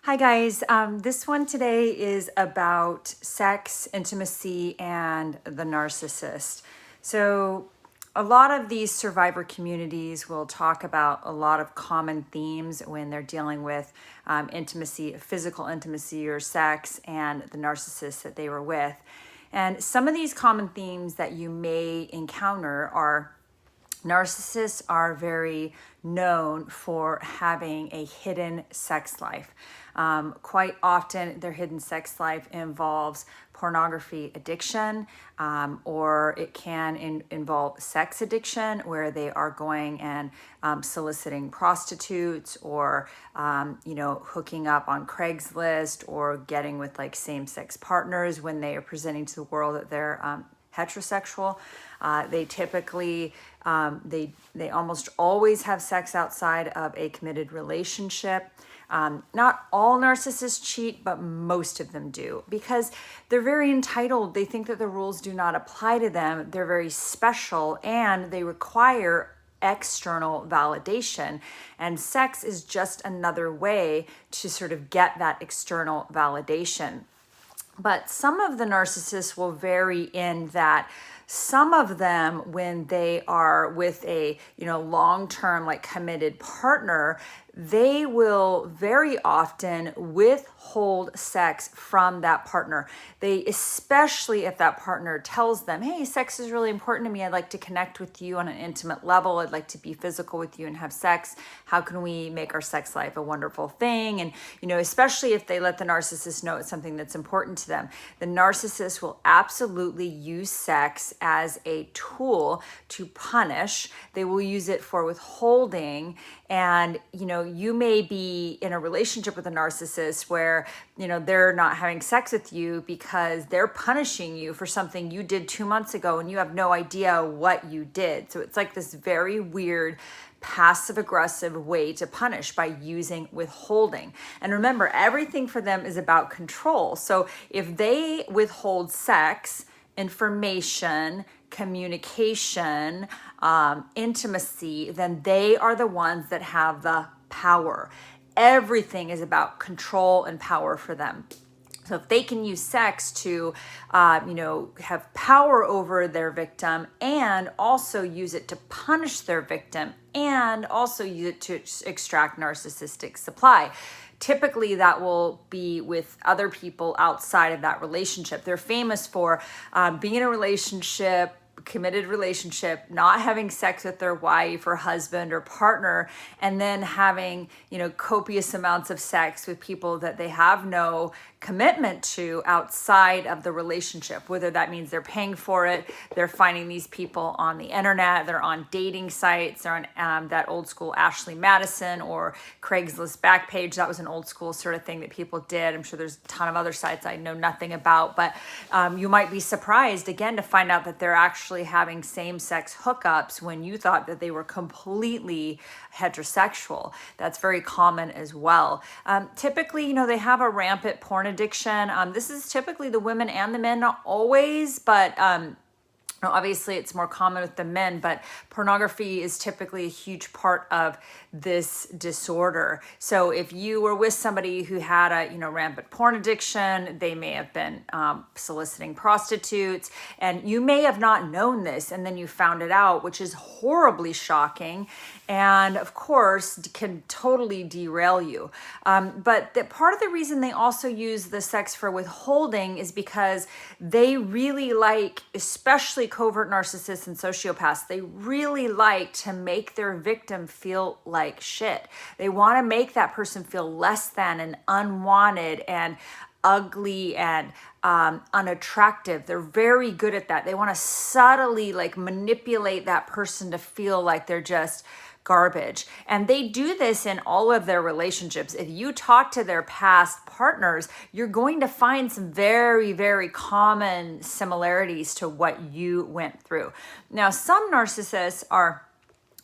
Hi guys, this one today is about sex, intimacy, and the narcissist. So a lot of these survivor communities will talk about a lot of common themes when they're dealing with intimacy, physical intimacy or sex, and the narcissist that they were with. And some of these common themes that you may encounter are narcissists are very known for having a hidden sex life. Quite often, their hidden sex life involves pornography addiction, or it can involve sex addiction, where they are going and soliciting prostitutes, or hooking up on Craigslist, or getting with like same-sex partners when they are presenting to the world that they're heterosexual. They typically they almost always have sex outside of a committed relationship. Not all narcissists cheat, but most of them do, because they're very entitled. They think that the rules do not apply to them. They're very special, and they require external validation. And sex is just another way to sort of get that external validation. But some of the narcissists will vary in that some of them, when they are with a long-term like committed partner, they will very often withhold sex from that partner. They, especially if that partner tells them, hey, sex is really important to me. I'd like to connect with you on an intimate level. I'd like to be physical with you and have sex. How can we make our sex life a wonderful thing? And, especially if they let the narcissist know it's something that's important to them, the narcissist will absolutely use sex as a tool to punish. They will use it for withholding. And, you may be in a relationship with a narcissist where, they're not having sex with you because they're punishing you for something you did 2 months ago and you have no idea what you did. So it's like this very weird passive aggressive way to punish by using withholding. And remember, everything for them is about control. So if they withhold sex, information, communication, intimacy, then they are the ones that have the power. Everything is about control and power for them. So if they can use sex to, have power over their victim, and also use it to punish their victim, and also use it to extract narcissistic supply, typically that will be with other people outside of that relationship. They're famous for being in a relationship, committed relationship, not having sex with their wife or husband or partner, and then having, copious amounts of sex with people that they have no commitment to outside of the relationship, whether that means they're paying for it, they're finding these people on the internet, they're on dating sites, they're on that old school Ashley Madison or Craigslist Backpage. That was an old school sort of thing that people did. I'm sure there's a ton of other sites I know nothing about, but you might be surprised again to find out that they're actually having same-sex hookups when you thought that they were completely heterosexual. That's very common as well. Typically, they have a rampant porn addiction. This is typically the women and the men, not always, but obviously it's more common with the men, but pornography is typically a huge part of this disorder. So if you were with somebody who had a rampant porn addiction, they may have been soliciting prostitutes, and you may have not known this, and then you found it out, which is horribly shocking, and of course can totally derail you. But part of the reason they also use the sex for withholding is because they really like, especially covert narcissists and sociopaths, they really like to make their victim feel like shit. They want to make that person feel less than and unwanted and ugly and unattractive. They're very good at that. They want to subtly manipulate that person to feel like they're just garbage. And they do this in all of their relationships. If you talk to their past partners, you're going to find some very, very common similarities to what you went through. Now, some narcissists are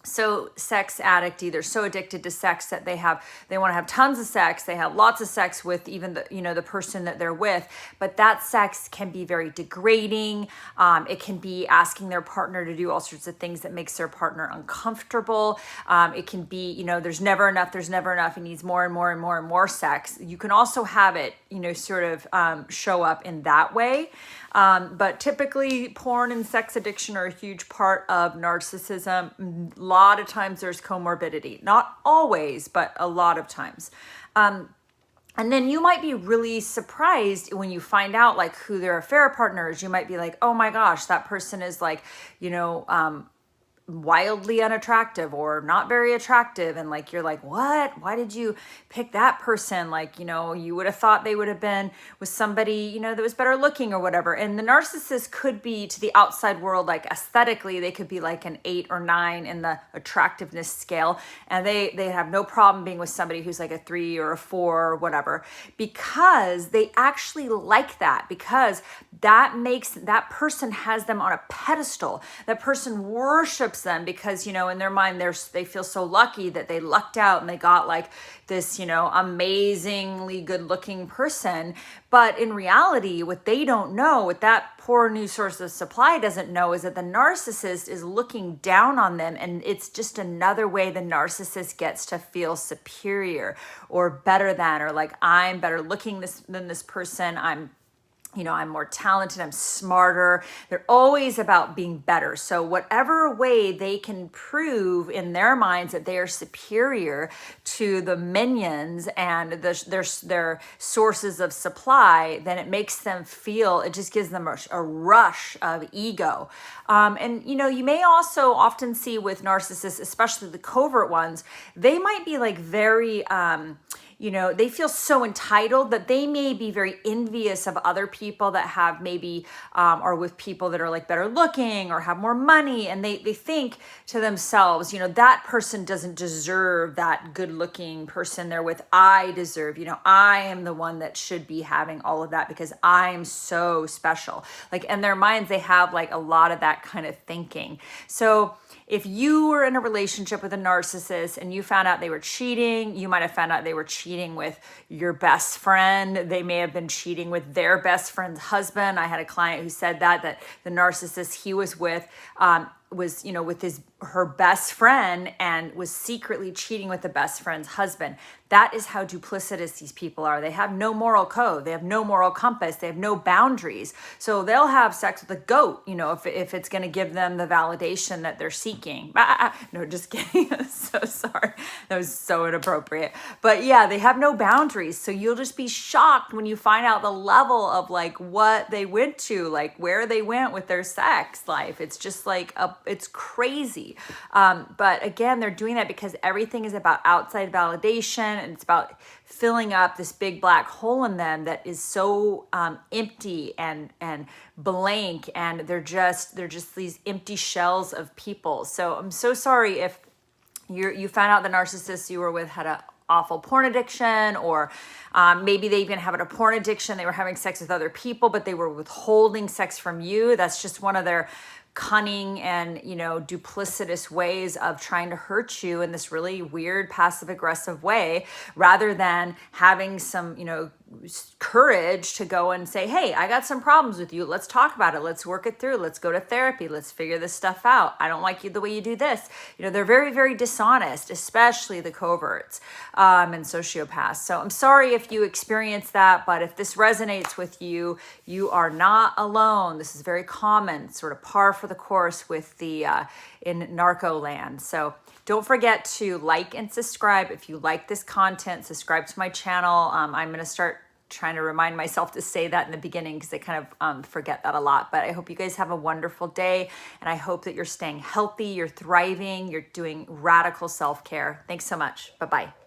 so sex addict, either so addicted to sex that they want to have tons of sex, they have lots of sex with even the person that they're with, but that sex can be very degrading. It can be asking their partner to do all sorts of things that makes their partner uncomfortable. It can be, there's never enough, he needs more and more and more and more sex. You can also have it, sort of show up in that way. But typically porn and sex addiction are a huge part of narcissism. A lot of times there's comorbidity, not always, but a lot of times. And then you might be really surprised when you find out like who their affair partner is. You might be like, oh my gosh, that person is like, wildly unattractive or not very attractive, and like you're like, what, why did you pick that person? Like, you would have thought they would have been with somebody that was better looking or whatever. And the narcissist could be, to the outside world, like aesthetically they could be like an 8 or 9 in the attractiveness scale, and they have no problem being with somebody who's like a 3 or a 4 or whatever, because they actually like that, because that makes that person has them on a pedestal. That person worships them because, in their mind, they feel so lucky that they lucked out and they got like this, amazingly good looking person. But in reality, what they don't know, what that poor new source of supply doesn't know, is that the narcissist is looking down on them. And it's just another way the narcissist gets to feel superior or better than, or like, I'm better looking than this person. I'm more talented, I'm smarter. They're always about being better. So whatever way they can prove in their minds that they are superior to the minions and their sources of supply, then it makes them feel, it just gives them a rush of ego. And you may also often see with narcissists, especially the covert ones, they might be like very, they feel so entitled that they may be very envious of other people that have maybe are with people that are like better looking or have more money. And they think to themselves, that person doesn't deserve that good looking person they're with. I deserve, I am the one that should be having all of that because I'm so special. Like in their minds, they have like a lot of that kind of thinking. So if you were in a relationship with a narcissist and you found out they were cheating, you might have found out they were cheating with your best friend. They may have been cheating with their best friend's husband. I had a client who said that the narcissist he was with was, with her best friend and was secretly cheating with the best friend's husband. That is how duplicitous these people are. They have no moral code. They have no moral compass. They have no boundaries. So they'll have sex with a goat, if it's going to give them the validation that they're seeking. No, just kidding. I'm so sorry. That was so inappropriate. But yeah, they have no boundaries. So you'll just be shocked when you find out the level of like what they went to, like where they went with their sex life. It's just like, it's crazy. But again, they're doing that because everything is about outside validation, and it's about filling up this big black hole in them that is so empty and blank, and they're just these empty shells of people. So I'm so sorry if you found out the narcissist you were with had a awful porn addiction, or maybe they even have a porn addiction. They were having sex with other people, but they were withholding sex from you. That's just one of their cunning and duplicitous ways of trying to hurt you in this really weird passive aggressive way, rather than having some courage to go and say, hey, I got some problems with you, let's talk about it, let's work it through, let's go to therapy, let's figure this stuff out, I don't like you the way you do this. They're very, very dishonest, especially the coverts and sociopaths. So I'm sorry if you experience that, but if this resonates with you, you are not alone. This is very common, sort of par for the course with the in narco land. So don't forget to like and subscribe. If you like this content, subscribe to my channel. I'm going to start trying to remind myself to say that in the beginning because I kind of forget that a lot. But I hope you guys have a wonderful day, and I hope that you're staying healthy, you're thriving, you're doing radical self-care. Thanks so much. Bye-bye.